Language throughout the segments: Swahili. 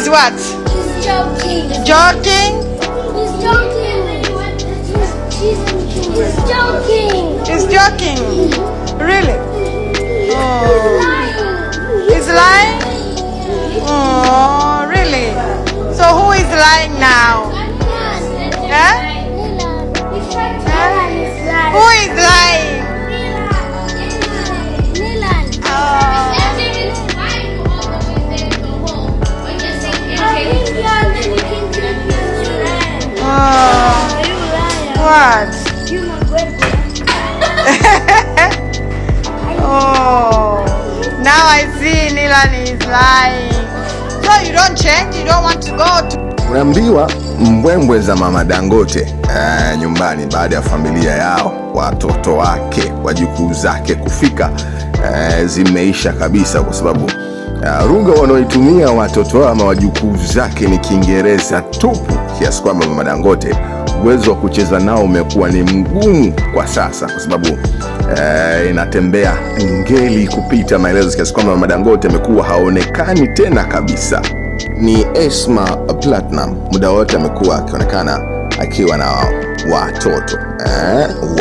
He's what? He's joking. Joking? He's joking. He's joking. He's joking. Really? Oh. He's lying? Oh, really? So who is lying now? Huh? Who is lying? What? Oh, now I see Nilan is lying. So you don't change? You don't want to go to... Unaambiwa mbwembwe za Mama Dangote nyumbani baada ya familia yao, watoto wake, wajukuu zake kufika zimeisha kabisa, kwa sababu lugha wanaoitumia watoto ama wajukuu zake ni Kiingereza tupu, kiasi kwamba Mama Dangote uwezo wa kucheza nao umekuwa ni mgumu kwa sasa, kwa sababu inatembea ngeli kupita maelezo, kiasi kwamba Mama Dangote amekuwa haonekani tena kabisa. Ni Esma Platinum muda wote amekuwa akionekana akiwa na watoto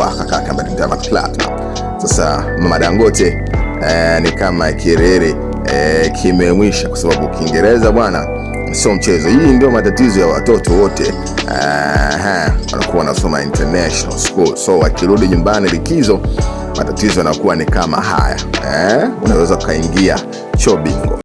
wa kaka Diamond Platinum. Sasa Mama Dangote ni kama kirere kimemwisha, kwa sababu Kiingereza bwana sio mchezo. Hii ndio matatizo ya watoto wote, wanakuwa wanasoma international school, so wakirudi nyumbani likizo, matatizo yanakuwa ni kama haya. Unaweza kaingia choo bingo.